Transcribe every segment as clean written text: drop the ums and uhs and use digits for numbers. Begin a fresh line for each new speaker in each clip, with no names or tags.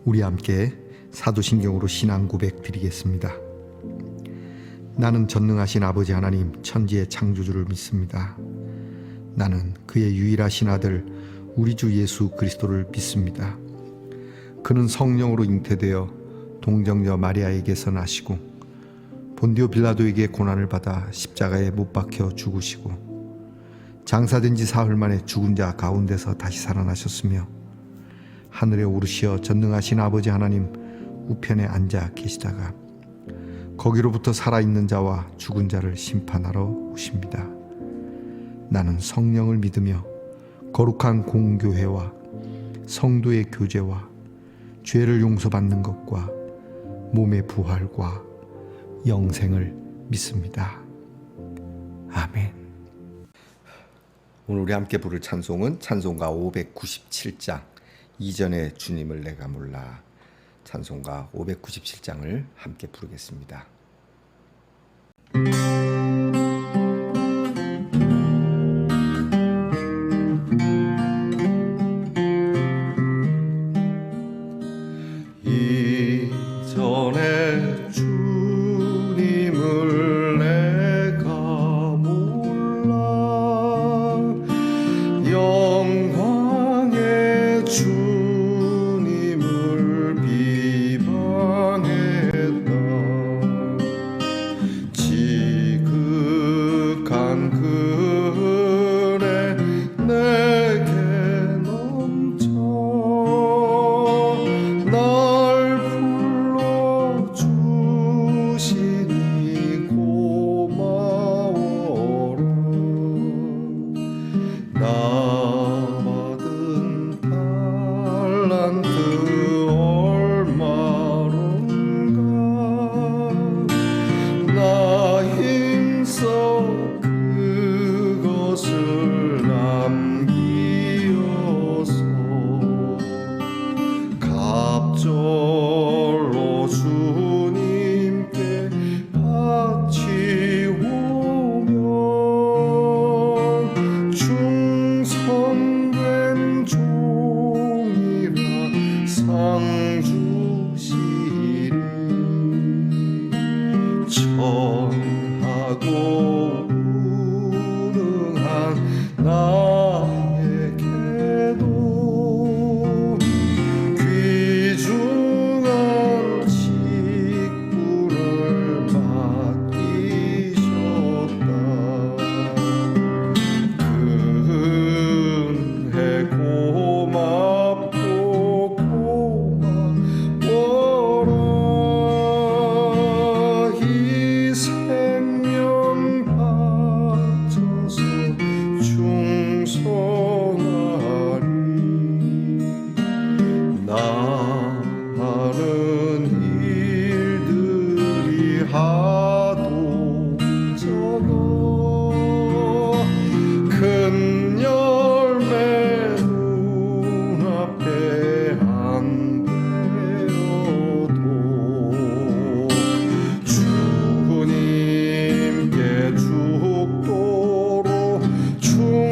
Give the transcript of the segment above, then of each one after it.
우리 함께 사도신경으로 신앙 고백 드리겠습니다. 나는 전능하신 아버지 하나님 천지의 창조주를 믿습니다. 나는 그의 유일하신 아들 우리 주 예수 그리스도를 믿습니다. 그는 성령으로 잉태되어 동정녀 마리아에게서 나시고 본디오 빌라도에게 고난을 받아 십자가에 못 박혀 죽으시고 장사된 지 사흘 만에 죽은 자 가운데서 다시 살아나셨으며 하늘에 오르시어 전능하신 아버지 하나님 우편에 앉아 계시다가 거기로부터 살아있는 자와 죽은 자를 심판하러 오십니다. 나는 성령을 믿으며 거룩한 공교회와 성도의 교제와 죄를 용서받는 것과 몸의 부활과 영생을 믿습니다. 아멘. 오늘 우리 함께 부를 찬송은 찬송가 597장 이전에 주님을 내가 몰라, 찬송가 597장을 함께 부르겠습니다.
이전에 주님을 내가 몰라 영광의 주님을 비방했다. 지극한 그 은혜 내게 넘쳐 날 불러주시니 고마워라. 나 받은 달란트 얼마론가 나 힘써 그것을 남기어서 갑절로 주님께 바치오며 충성된 종이라 상 주시리. 천하고 무능한 나에게도 귀중한 직분을 맡기셨다. 근혜 고맙고 고마워라. 이 생명 바쳐서 충성하리. 나는 일들이 하도 적어 큰 열매 눈앞에 안 되어도 주님께 죽도록 충성하며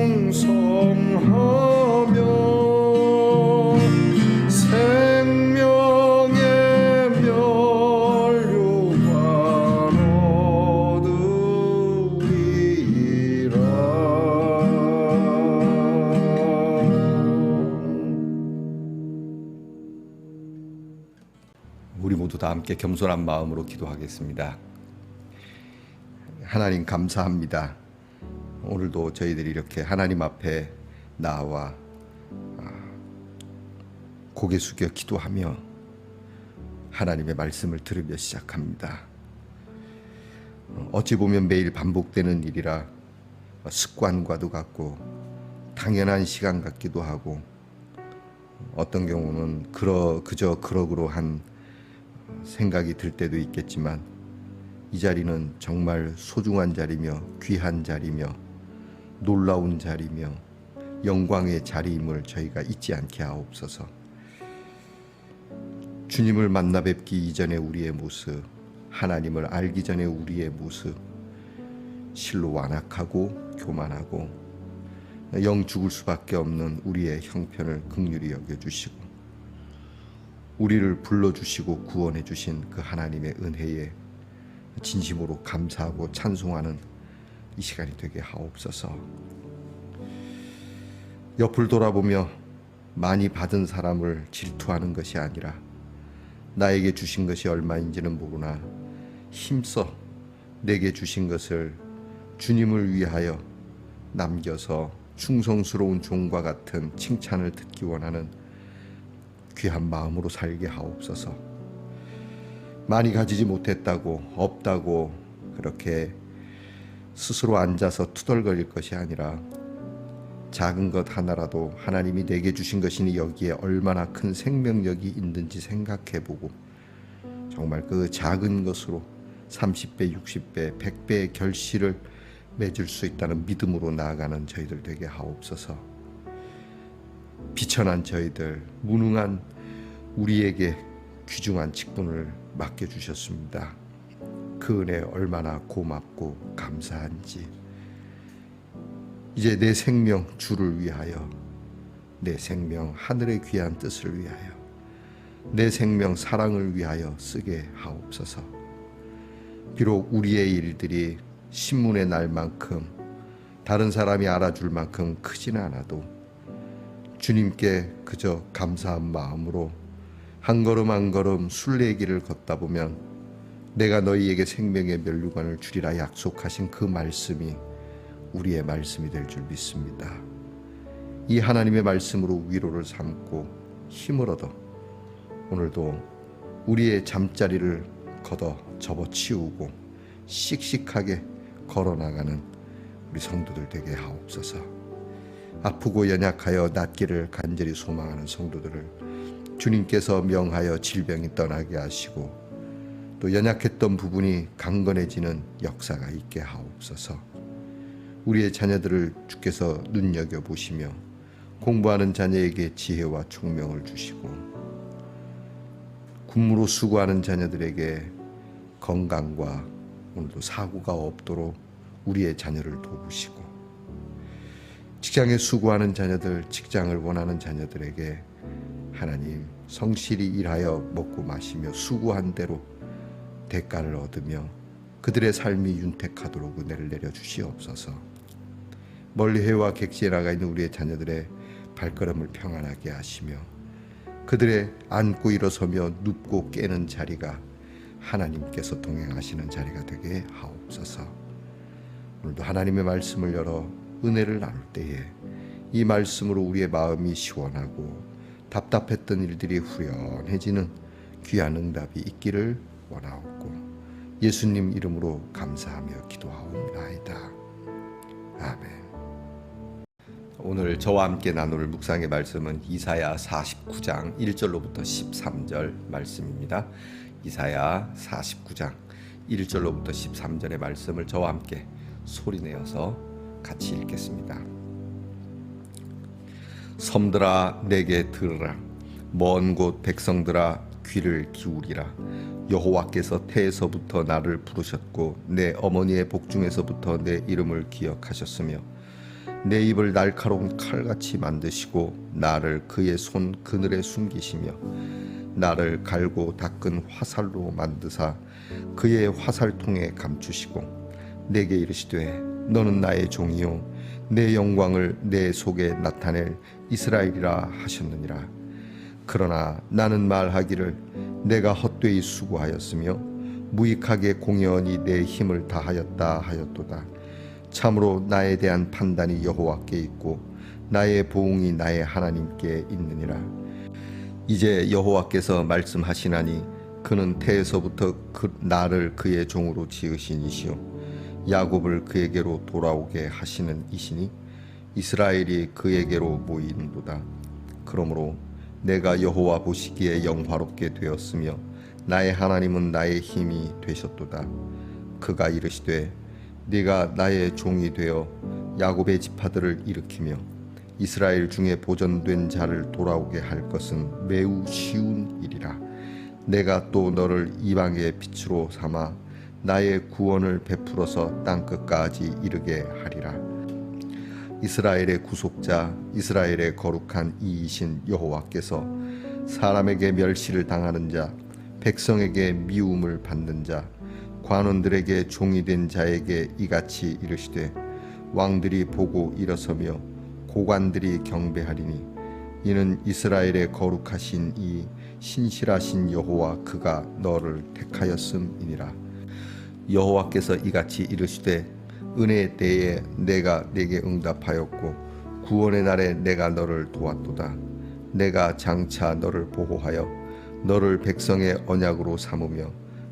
생명의 면류관 얻으리라.
우리 모두 다 함께 겸손한 마음으로 기도하겠습니다. 하나님 감사합니다. 오늘도 저희들이 이렇게 하나님 앞에 나와 고개 숙여 기도하며 하나님의 말씀을 들으며 시작합니다. 어찌 보면 매일 반복되는 일이라 습관과도 같고 당연한 시간 같기도 하고 어떤 경우는 그저 그러한 생각이 들 때도 있겠지만 이 자리는 정말 소중한 자리며 귀한 자리며 놀라운 자리며 영광의 자리임을 저희가 잊지 않게 하옵소서. 주님을 만나 뵙기 이전의 우리의 모습, 하나님을 알기 전에 우리의 모습, 실로 완악하고 교만하고 영 죽을 수밖에 없는 우리의 형편을 긍휼히 여겨주시고 우리를 불러주시고 구원해 주신 그 하나님의 은혜에 진심으로 감사하고 찬송하는 이 시간이 되게 하옵소서. 옆을 돌아보며 많이 받은 사람을 질투하는 것이 아니라 나에게 주신 것이 얼마인지는 모르나 힘써 내게 주신 것을 주님을 위하여 남겨서 충성스러운 종과 같은 칭찬을 듣기 원하는 귀한 마음으로 살게 하옵소서. 많이 가지지 못했다고, 없다고 그렇게 스스로 앉아서 투덜거릴 것이 아니라 작은 것 하나라도 하나님이 내게 주신 것이니 여기에 얼마나 큰 생명력이 있는지 생각해보고 정말 그 작은 것으로 30배, 60배, 100배의 결실을 맺을 수 있다는 믿음으로 나아가는 저희들 되게 하옵소서. 비천한 저희들, 무능한 우리에게 귀중한 직분을 맡겨주셨습니다. 그 은혜 얼마나 고맙고 감사한지. 이제 내 생명 주를 위하여, 내 생명 하늘의 귀한 뜻을 위하여, 내 생명 사랑을 위하여 쓰게 하옵소서. 비록 우리의 일들이 신문의 날만큼 다른 사람이 알아줄 만큼 크지는 않아도 주님께 그저 감사한 마음으로 한 걸음 한 걸음 순례길을 걷다 보면 내가 너희에게 생명의 면류관을 주리라 약속하신 그 말씀이 우리의 말씀이 될 줄 믿습니다. 이 하나님의 말씀으로 위로를 삼고 힘을 얻어 오늘도 우리의 잠자리를 걷어 접어치우고 씩씩하게 걸어나가는 우리 성도들 되게 하옵소서. 아프고 연약하여 낫기를 간절히 소망하는 성도들을 주님께서 명하여 질병이 떠나게 하시고 또 연약했던 부분이 강건해지는 역사가 있게 하옵소서. 우리의 자녀들을 주께서 눈여겨보시며 공부하는 자녀에게 지혜와 총명을 주시고 군무로 수고하는 자녀들에게 건강과 오늘도 사고가 없도록 우리의 자녀를 도우시고 직장에 수고하는 자녀들, 직장을 원하는 자녀들에게 하나님 성실히 일하여 먹고 마시며 수고한 대로 대가를 얻으며 그들의 삶이 윤택하도록 은혜를 내려주시옵소서. 멀리 해와 객지에 나가 있는 우리의 자녀들의 발걸음을 평안하게 하시며 그들의 앉고 일어서며 눕고 깨는 자리가 하나님께서 동행하시는 자리가 되게 하옵소서. 오늘도 하나님의 말씀을 열어 은혜를 나눌 때에 이 말씀으로 우리의 마음이 시원하고 답답했던 일들이 후련해지는 귀한 응답이 있기를 원하옵고 예수님 이름으로 감사하며 기도하옵나이다. 아멘. 오늘 저와 함께 나눌 묵상의 말씀은 이사야 49장 1절로부터 13절 말씀입니다. 이사야 49장 1절로부터 13절의 말씀을 저와 함께 소리내어서 같이 읽겠습니다. 섬들아 내게 들으라. 먼 곳 백성들아 귀를 기울이라. 여호와께서 태에서부터 나를 부르셨고 내 어머니의 복중에서부터 내 이름을 기억하셨으며 내 입을 날카로운 칼같이 만드시고 나를 그의 손 그늘에 숨기시며 나를 갈고 닦은 화살로 만드사 그의 화살통에 감추시고 내게 이르시되 너는 나의 종이요 내 영광을 내 속에 나타낼 이스라엘이라 하셨느니라. 그러나 나는 말하기를 내가 헛되이 수고하였으며 무익하게 공연히 내 힘을 다하였다 하였도다. 참으로 나에 대한 판단이 여호와께 있고 나의 보응이 나의 하나님께 있느니라. 이제 여호와께서 말씀하시나니 그는 태에서부터 나를 그의 종으로 지으신 이시요 야곱을 그에게로 돌아오게 하시는 이시니 이스라엘이 그에게로 모이는도다. 그러므로 내가 여호와 보시기에 영화롭게 되었으며 나의 하나님은 나의 힘이 되셨도다. 그가 이르시되 네가 나의 종이 되어 야곱의 지파들을 일으키며 이스라엘 중에 보존된 자를 돌아오게 할 것은 매우 쉬운 일이라. 내가 또 너를 이방의 빛으로 삼아 나의 구원을 베풀어서 땅끝까지 이르게 하리라. 이스라엘의 구속자, 이스라엘의 거룩한 이이신 여호와께서 사람에게 멸시를 당하는 자, 백성에게 미움을 받는 자, 관원들에게 종이 된 자에게 이같이 이르시되 왕들이 보고 일어서며 고관들이 경배하리니 이는 이스라엘의 거룩하신 이 신실하신 여호와 그가 너를 택하였음이니라. 여호와께서 이같이 이르시되 은혜의 때에 내가 네게 응답하였고 구원의 날에 내가 너를 도왔도다. 내가 장차 너를 보호하여 너를 백성의 언약으로 삼으며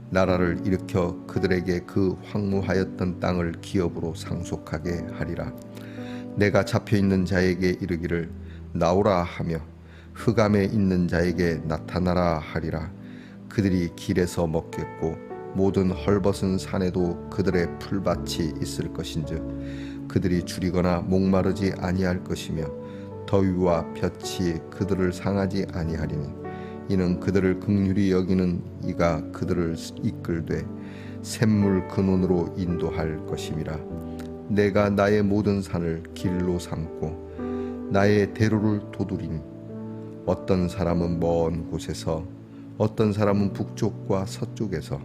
나라를 일으켜 그들에게 그 황무하였던 땅을 기업으로 상속하게 하리라. 내가 잡혀있는 자에게 이르기를 나오라 하며 흑암에 있는 자에게 나타나라 하리라. 그들이 길에서 먹겠고 모든 헐벗은 산에도 그들의 풀밭이 있을 것인즉 그들이 줄이거나 목마르지 아니할 것이며 더위와 볕이 그들을 상하지 아니하리니 이는 그들을 긍휼히 여기는 이가 그들을 이끌되 샘물 근원으로 인도할 것임이라. 내가 나의 모든 산을 길로 삼고 나의 대로를 도두리니 어떤 사람은 먼 곳에서 어떤 사람은 북쪽과 서쪽에서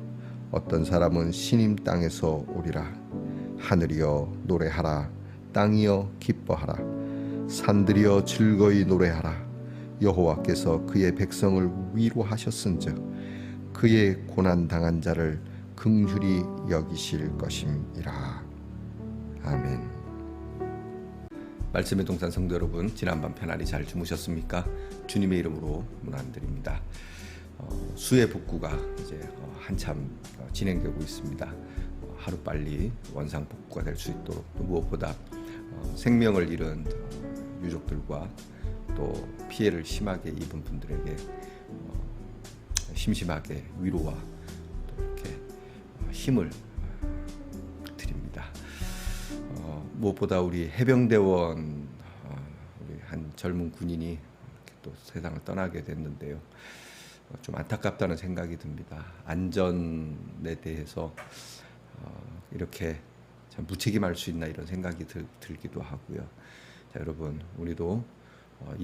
어떤 사람은 시님 땅에서 오리라. 하늘이여 노래하라. 땅이여 기뻐하라. 산들이여 즐거이 노래하라. 여호와께서 그의 백성을 위로하셨은즉 그의 고난 당한 자를 긍휼히 여기실 것임이라. 아멘. 말씀의 동산 성도 여러분, 지난밤 편안히 잘 주무셨습니까? 주님의 이름으로 문안드립니다. 수해 복구가 이제 한참 진행되고 있습니다. 하루빨리 원상 복구가 될 수 있도록, 또 무엇보다 생명을 잃은 유족들과 또 피해를 심하게 입은 분들에게 심심하게 위로와 또 이렇게 힘을 드립니다. 무엇보다 우리 해병대원 우리 한 젊은 군인이 이렇게 또 세상을 떠나게 됐는데요. 좀 안타깝다는 생각이 듭니다. 안전에 대해서 이렇게 참 무책임할 수 있나 이런 생각이 들기도 하고요. 자, 여러분, 우리도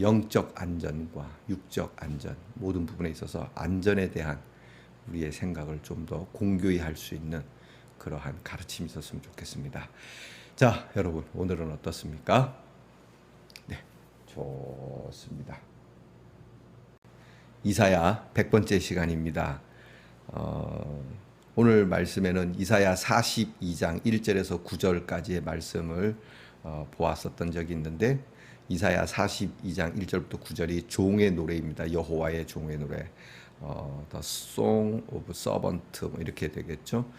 영적 안전과 육적 안전 모든 부분에 있어서 안전에 대한 우리의 생각을 좀 더 공교히 할 수 있는 그러한 가르침이 있었으면 좋겠습니다. 자, 여러분, 오늘은 어떻습니까? 네, 좋습니다. 이사야 100번째 시간입니다. 오늘 말씀에는 이사야 42장 1절에서 9절까지의 말씀을 보았었던 적이 있는데, 이사야 42장 1절부터 9절이 종의 노래입니다. 여호와의 종의 노래, The Song of Servant 이렇게 되겠죠.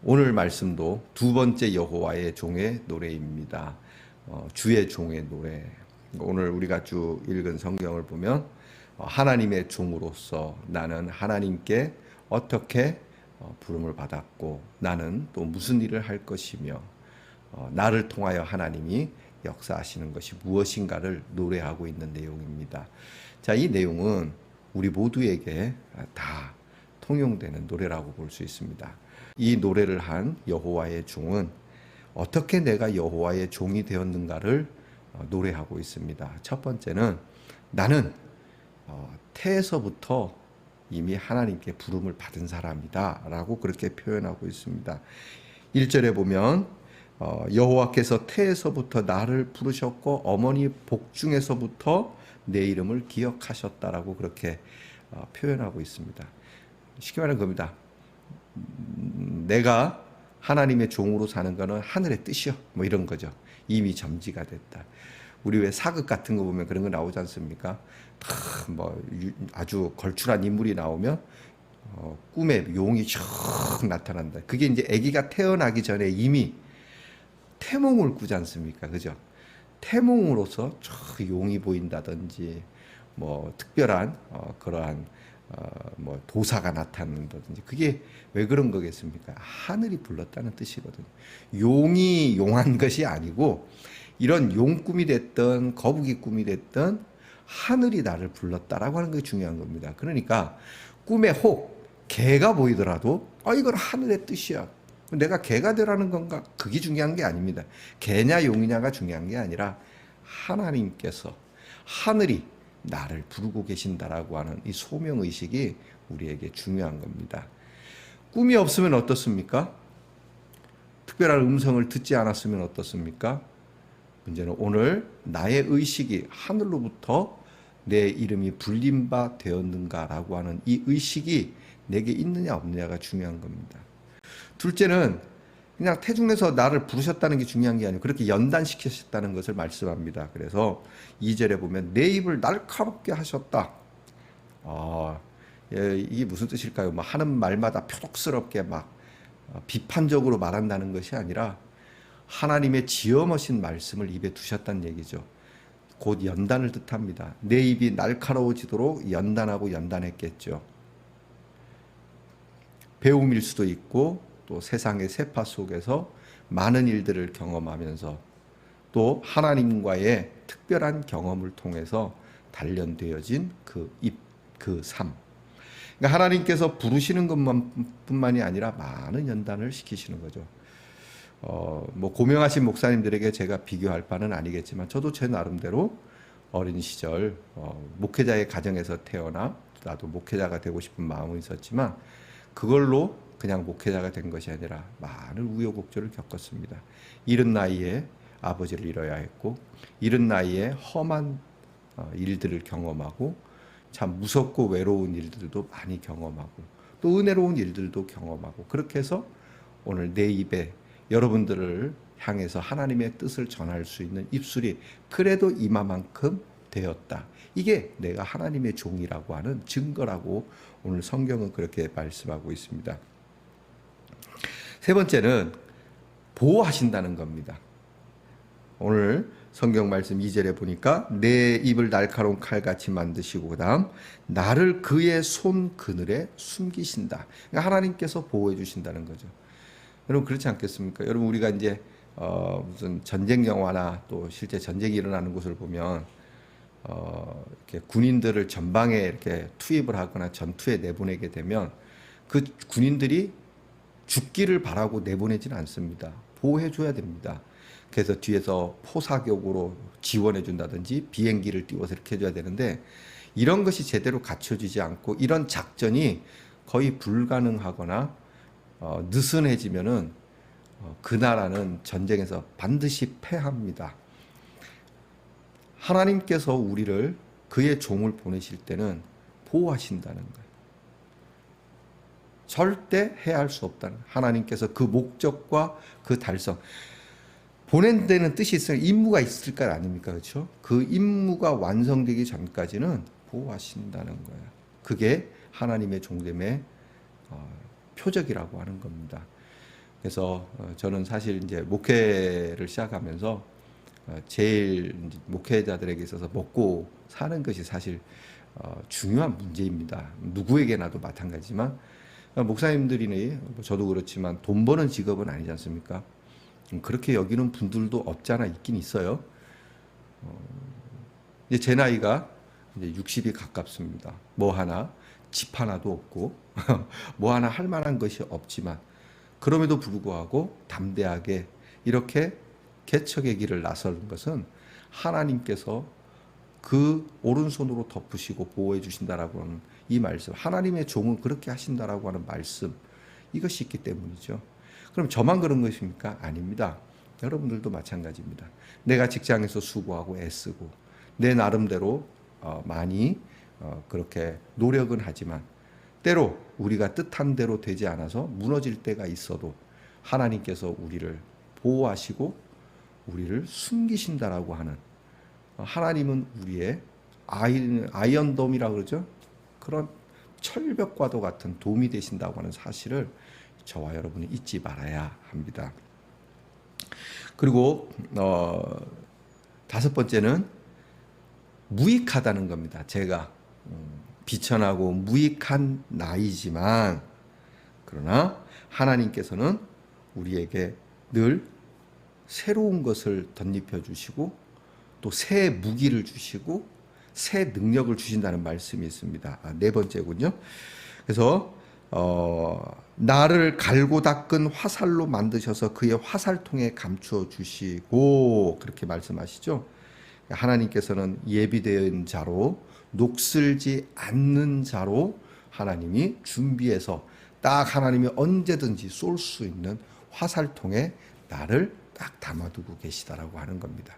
오늘 말씀도 두 번째 여호와의 종의 노래입니다. 주의 종의 노래. 오늘 우리가 쭉 읽은 성경을 보면 하나님의 종으로서 나는 하나님께 어떻게 부름을 받았고 나는 또 무슨 일을 할 것이며 나를 통하여 하나님이 역사하시는 것이 무엇인가를 노래하고 있는 내용입니다. 자, 이 내용은 우리 모두에게 다 통용되는 노래라고 볼 수 있습니다. 이 노래를 한 여호와의 종은 어떻게 내가 여호와의 종이 되었는가를 노래하고 있습니다. 첫 번째는 나는 태에서부터 이미 하나님께 부름을 받은 사람이다 라고 그렇게 표현하고 있습니다. 1절에 보면 여호와께서 태에서부터 나를 부르셨고 어머니 복중에서부터 내 이름을 기억하셨다라고 그렇게 표현하고 있습니다. 쉽게 말하는 겁니다. 내가 하나님의 종으로 사는 거는 하늘의 뜻이요, 뭐 이런 거죠. 이미 점지가 됐다. 우리 왜 사극 같은 거 보면 그런 거 나오지 않습니까? 뭐 아주 걸출한 인물이 나오면 꿈에 용이 쭉 나타난다. 그게 이제 아기가 태어나기 전에 이미 태몽을 꾸지 않습니까? 그죠? 태몽으로서 저 용이 보인다든지 뭐 특별한 그러한 뭐 도사가 나타난다든지, 그게 왜 그런 거겠습니까? 하늘이 불렀다는 뜻이거든요. 용이 용한 것이 아니고 이런 용 꿈이 됐든 거북이 꿈이 됐든 하늘이 나를 불렀다라고 하는 게 중요한 겁니다. 그러니까 꿈에 혹 개가 보이더라도 이건 하늘의 뜻이야, 내가 개가 되라는 건가? 그게 중요한 게 아닙니다. 개냐 용이냐가 중요한 게 아니라 하나님께서, 하늘이 나를 부르고 계신다라고 하는 이 소명의식이 우리에게 중요한 겁니다. 꿈이 없으면 어떻습니까? 특별한 음성을 듣지 않았으면 어떻습니까? 문제는 오늘 나의 의식이 하늘로부터 내 이름이 불린 바 되었는가라고 하는 이 의식이 내게 있느냐 없느냐가 중요한 겁니다. 둘째는 그냥 태중에서 나를 부르셨다는 게 중요한 게 아니고 그렇게 연단시키셨다는 것을 말씀합니다. 그래서 2절에 보면 내 입을 날카롭게 하셨다. 이게 무슨 뜻일까요? 뭐 하는 말마다 표독스럽게 막 비판적으로 말한다는 것이 아니라 하나님의 지엄하신 말씀을 입에 두셨다는 얘기죠. 곧 연단을 뜻합니다. 내 입이 날카로워지도록 연단하고 연단했겠죠. 배움일 수도 있고 또 세상의 세파 속에서 많은 일들을 경험하면서 또 하나님과의 특별한 경험을 통해서 단련되어진 그 입, 그 삶. 그러니까 하나님께서 부르시는 것뿐만이 아니라 많은 연단을 시키시는 거죠. 뭐 고명하신 목사님들에게 제가 비교할 바는 아니겠지만 저도 제 나름대로 어린 시절 목회자의 가정에서 태어나 나도 목회자가 되고 싶은 마음은 있었지만 그걸로 그냥 목회자가 된 것이 아니라 많은 우여곡절을 겪었습니다. 이른 나이에 아버지를 잃어야 했고 이른 나이에 험한 일들을 경험하고 참 무섭고 외로운 일들도 많이 경험하고 또 은혜로운 일들도 경험하고 그렇게 해서 오늘 내 입에 여러분들을 향해서 하나님의 뜻을 전할 수 있는 입술이 그래도 이마만큼 되었다. 이게 내가 하나님의 종이라고 하는 증거라고 오늘 성경은 그렇게 말씀하고 있습니다. 세 번째는 보호하신다는 겁니다. 오늘 성경 말씀 2절에 보니까 내 입을 날카로운 칼같이 만드시고 그다음 나를 그의 손 그늘에 숨기신다. 그러니까 하나님께서 보호해 주신다는 거죠. 여러분 그렇지 않겠습니까? 여러분 우리가 이제 무슨 전쟁 영화나 또 실제 전쟁이 일어나는 곳을 보면 이렇게 군인들을 전방에 이렇게 투입을 하거나 전투에 내보내게 되면 그 군인들이 죽기를 바라고 내보내지는 않습니다. 보호해 줘야 됩니다. 그래서 뒤에서 포사격으로 지원해 준다든지 비행기를 띄워서 이렇게 해줘야 되는데 이런 것이 제대로 갖춰지지 않고 이런 작전이 거의 불가능하거나 느슨해지면은 그 나라는 전쟁에서 반드시 패합니다. 하나님께서 우리를 그의 종을 보내실 때는 보호하신다는 거예요. 절대 해할 수 없다는 하나님께서 그 목적과 그 달성 보낸 데는 뜻이 있어요. 임무가 있을 거 아닙니까? 그렇죠? 그 임무가 완성되기 전까지는 보호하신다는 거예요. 그게 하나님의 종됨의 표적이라고 하는 겁니다. 그래서 저는 사실 이제 목회를 시작하면서 제일 목회자들에게 있어서 먹고 사는 것이 사실 중요한 문제입니다. 누구에게나도 마찬가지지만 목사님들이니 저도 그렇지만 돈 버는 직업은 아니지 않습니까? 그렇게 여기는 분들도 없지 않아 있긴 있어요. 이제 제 나이가 이제 60이 가깝습니다. 뭐 하나 집 하나도 없고 뭐 하나 할 만한 것이 없지만 그럼에도 불구하고 담대하게 이렇게 개척의 길을 나서는 것은 하나님께서 그 오른손으로 덮으시고 보호해 주신다라고 하는 이 말씀, 하나님의 종은 그렇게 하신다라고 하는 말씀, 이것이 있기 때문이죠. 그럼 저만 그런 것입니까? 아닙니다. 여러분들도 마찬가지입니다. 내가 직장에서 수고하고 애쓰고 내 나름대로 많이 그렇게 노력은 하지만 때로 우리가 뜻한 대로 되지 않아서 무너질 때가 있어도 하나님께서 우리를 보호하시고 우리를 숨기신다라고 하는 하나님은 우리의 아이언돔이라고 그러죠. 그런 철벽과도 같은 도움이 되신다고 하는 사실을 저와 여러분이 잊지 말아야 합니다. 그리고 다섯 번째는 무익하다는 겁니다. 제가 비천하고 무익한 나이지만 그러나 하나님께서는 우리에게 늘 새로운 것을 덧입혀 주시고 또 새 무기를 주시고 새 능력을 주신다는 말씀이 있습니다. 네 번째군요. 그래서 나를 갈고 닦은 화살로 만드셔서 그의 화살통에 감추어 주시고 그렇게 말씀하시죠. 하나님께서는 예비된 자로 녹슬지 않는 자로 하나님이 준비해서 딱 하나님이 언제든지 쏠 수 있는 화살통에 나를 딱 담아두고 계시다라고 하는 겁니다.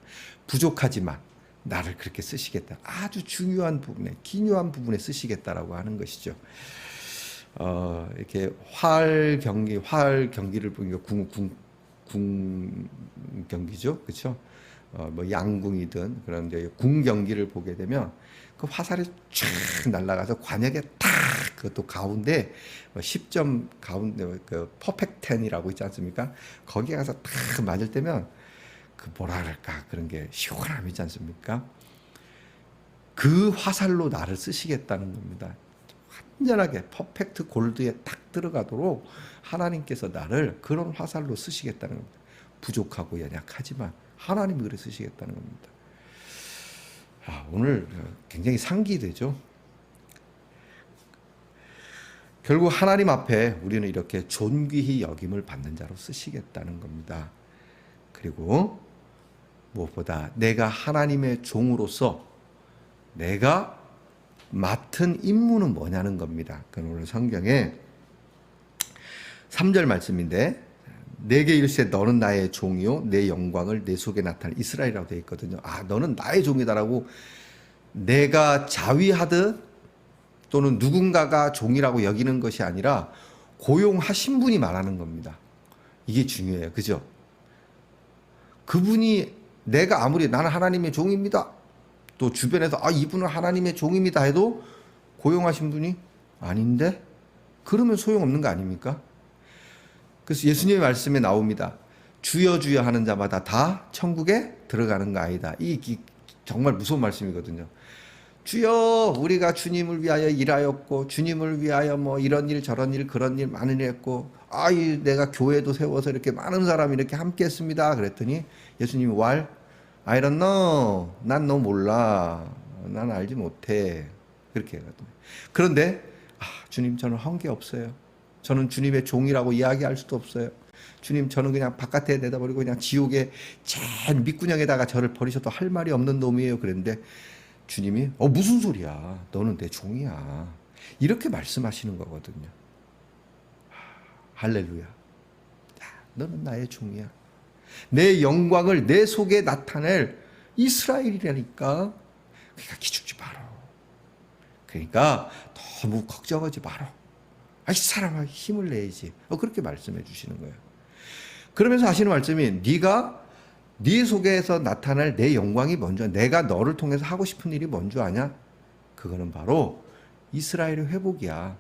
부족하지만 나를 그렇게 쓰시겠다. 아주 중요한 부분에, 기묘한 부분에 쓰시겠다라고 하는 것이죠. 이렇게 활 경기를 보니까 궁 경기죠, 그렇죠? 뭐 양궁이든 그런 이제 궁 경기를 보게 되면 그 화살이 쫙 날아가서 관역에 탁 그것도 가운데 10점 가운데 그 퍼펙트 10이라고 있지 않습니까? 거기에 가서 탁 맞을 때면 그 뭐라 그럴까 그런 게 시원함 있지 않습니까? 그 화살로 나를 쓰시겠다는 겁니다. 완전하게 퍼펙트 골드에 딱 들어가도록 하나님께서 나를 그런 화살로 쓰시겠다는 겁니다. 부족하고 연약하지만 하나님이 그래 쓰시겠다는 겁니다. 오늘 굉장히 상기되죠. 결국 하나님 앞에 우리는 이렇게 존귀히 여김을 받는 자로 쓰시겠다는 겁니다. 그리고 무엇보다 내가 하나님의 종으로서 내가 맡은 임무는 뭐냐는 겁니다. 그 오늘 성경에 3절 말씀인데 내게 이르시되 너는 나의 종이요 내 영광을 내 속에 나타낼 이스라엘이라고 되어 있거든요. 너는 나의 종이다라고 내가 자위하듯 또는 누군가가 종이라고 여기는 것이 아니라 고용하신 분이 말하는 겁니다. 이게 중요해요. 그죠? 그분이 내가 아무리 나는 하나님의 종입니다. 또 주변에서 이분은 하나님의 종입니다 해도 고용하신 분이 아닌데? 그러면 소용없는 거 아닙니까? 그래서 예수님의 말씀에 나옵니다. 주여 주여 하는 자마다 다 천국에 들어가는 거 아니다. 이 정말 무서운 말씀이거든요. 주여 우리가 주님을 위하여 일하였고 주님을 위하여 뭐 이런 일 저런 일 그런 일 많은 일 했고 내가 교회도 세워서 이렇게 많은 사람이 이렇게 함께 했습니다. 그랬더니 예수님이 I don't know. 난 너 몰라. 난 알지 못해. 그렇게 해가지고. 그런데 주님 저는 한 게 없어요. 저는 주님의 종이라고 이야기할 수도 없어요. 주님 저는 그냥 바깥에 내다버리고 그냥 지옥의 제일 밑구녕에다가 저를 버리셔도 할 말이 없는 놈이에요. 그랬는데 주님이 무슨 소리야. 너는 내 종이야. 이렇게 말씀하시는 거거든요. 할렐루야. 너는 나의 종이야. 내 영광을 내 속에 나타낼 이스라엘이라니까. 그러니까 기죽지 마라. 그러니까 너무 걱정하지 마라. 이 사람아 힘을 내야지. 그렇게 말씀해 주시는 거예요. 그러면서 하시는 말씀이 네가 네 속에서 나타날 내 영광이 뭔지 내가 너를 통해서 하고 싶은 일이 뭔지 아냐? 그거는 바로 이스라엘의 회복이야.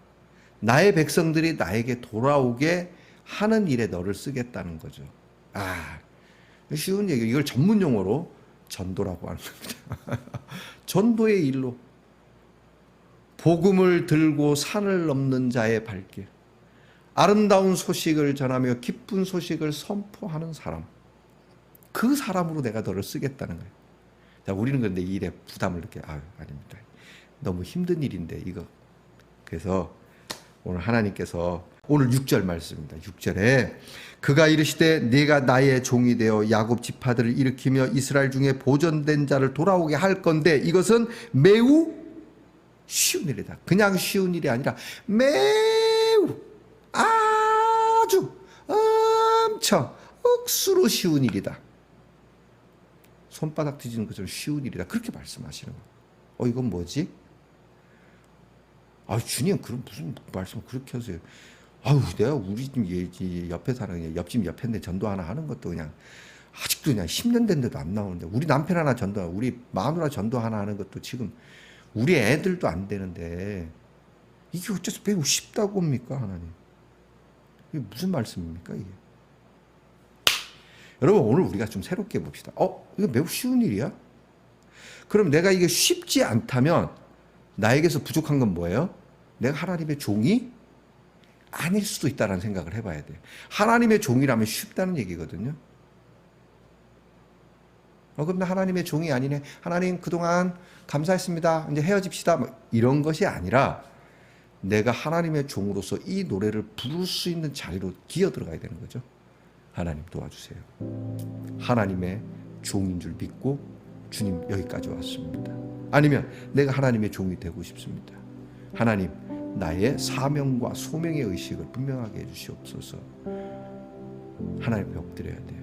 나의 백성들이 나에게 돌아오게 하는 일에 너를 쓰겠다는 거죠. 쉬운 얘기. 이걸 전문 용어로 전도라고 하는 겁니다. 전도의 일로 복음을 들고 산을 넘는 자의 발길, 아름다운 소식을 전하며 기쁜 소식을 선포하는 사람, 그 사람으로 내가 너를 쓰겠다는 거예요. 자, 우리는 그런데 이 일에 부담을 느껴. 아닙니다. 너무 힘든 일인데 이거. 그래서 오늘 하나님께서 오늘 6절 말씀입니다. 6절에 그가 이르시되 네가 나의 종이 되어 야곱 지파들을 일으키며 이스라엘 중에 보존된 자를 돌아오게 할 건데 이것은 매우 쉬운 일이다. 그냥 쉬운 일이 아니라 매우 아주 엄청 억수로 쉬운 일이다. 손바닥 뒤지는 것처럼 쉬운 일이다. 그렇게 말씀하시는 거예요. 이건 뭐지? 주님 그럼 무슨 말씀을 그렇게 하세요? 내가 우리 집 옆에 사는 옆집 옆에인데 전도 하나 하는 것도 그냥 아직도 그냥 10년 됐는데도 안 나오는데 우리 남편 하나 전도, 우리 마누라 전도 하나 하는 것도 지금 우리 애들도 안 되는데 이게 어째서 매우 쉽다고 합니까 하나님? 이게 무슨 말씀입니까 이게? 여러분 오늘 우리가 좀 새롭게 봅시다. 이거 매우 쉬운 일이야? 그럼 내가 이게 쉽지 않다면 나에게서 부족한 건 뭐예요? 내가 하나님의 종이 아닐 수도 있다는 생각을 해봐야 돼요. 하나님의 종이라면 쉽다는 얘기거든요. 그럼 나 하나님의 종이 아니네. 하나님 그동안 감사했습니다. 이제 헤어집시다. 이런 것이 아니라 내가 하나님의 종으로서 이 노래를 부를 수 있는 자리로 기어 들어가야 되는 거죠. 하나님 도와주세요. 하나님의 종인 줄 믿고 주님 여기까지 왔습니다. 아니면 내가 하나님의 종이 되고 싶습니다. 하나님, 나의 사명과 소명의 의식을 분명하게 해주시옵소서. 하나님 앞에 엎드려야 돼요.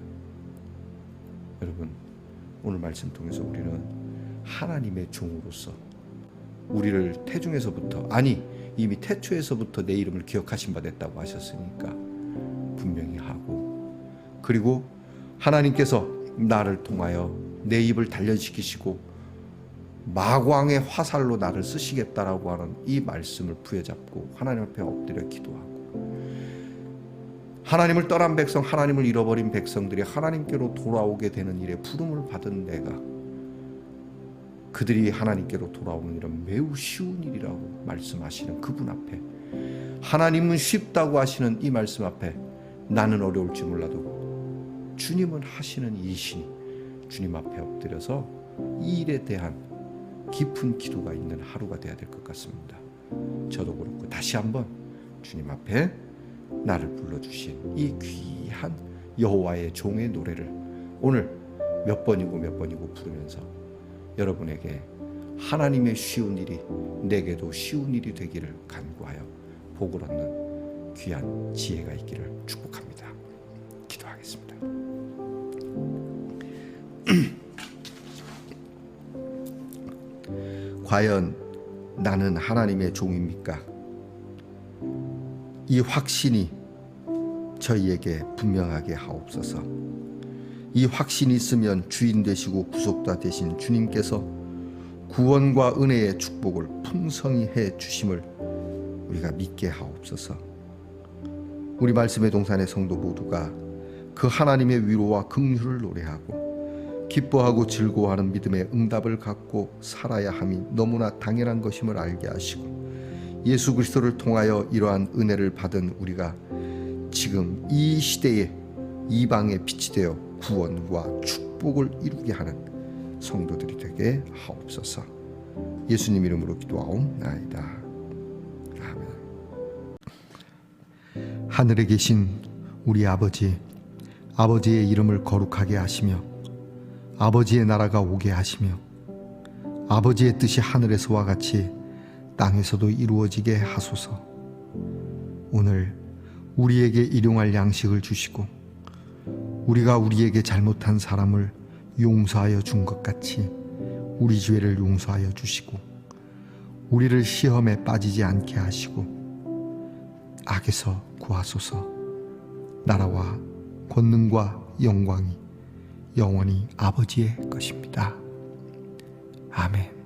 여러분, 오늘 말씀 통해서 우리는 하나님의 종으로서 우리를 태중에서부터, 아니 이미 태초에서부터 내 이름을 기억하신 바 됐다고 하셨으니까 분명히 하고, 그리고 하나님께서 나를 통하여 내 입을 단련시키시고 마광의 화살로 나를 쓰시겠다라고 하는 이 말씀을 부여잡고 하나님 앞에 엎드려 기도하고, 하나님을 떠난 백성, 하나님을 잃어버린 백성들이 하나님께로 돌아오게 되는 일에 부름을 받은 내가 그들이 하나님께로 돌아오는 일은 매우 쉬운 일이라고 말씀하시는 그분 앞에, 하나님은 쉽다고 하시는 이 말씀 앞에 나는 어려울지 몰라도 주님은 하시는 일이시니 주님 앞에 엎드려서 이 일에 대한 깊은 기도가 있는 하루가 되어야 될 것 같습니다. 저도 그렇고 다시 한번 주님 앞에 나를 불러주신 이 귀한 여호와의 종의 노래를 오늘 몇 번이고 부르면서 여러분에게 하나님의 쉬운 일이 내게도 쉬운 일이 되기를 간구하여 복을 얻는 귀한 지혜가 있기를 축복합니다. 기도하겠습니다. 과연 나는 하나님의 종입니까? 이 확신이 저희에게 분명하게 하옵소서. 이 확신이 있으면 주인 되시고 구속자 되신 주님께서 구원과 은혜의 축복을 풍성히 해 주심을 우리가 믿게 하옵소서. 우리 말씀의 동산의 성도 모두가 그 하나님의 위로와 긍휼을 노래하고 기뻐하고 즐거워하는 믿음의 응답을 갖고 살아야 함이 너무나 당연한 것임을 알게 하시고, 예수 그리스도를 통하여 이러한 은혜를 받은 우리가 지금 이 시대에 이방의 빛이 되어 구원과 축복을 이루게 하는 성도들이 되게 하옵소서. 예수님 이름으로 기도하옵나이다. 아멘. 하늘에 계신 우리 아버지, 아버지의 이름을 거룩하게 하시며 아버지의 나라가 오게 하시며 아버지의 뜻이 하늘에서와 같이 땅에서도 이루어지게 하소서. 오늘 우리에게 일용할 양식을 주시고 우리가 우리에게 잘못한 사람을 용서하여 준 것 같이 우리 죄를 용서하여 주시고 우리를 시험에 빠지지 않게 하시고 악에서 구하소서. 나라와 권능과 영광이 영원히 아버지의 것입니다. 아멘.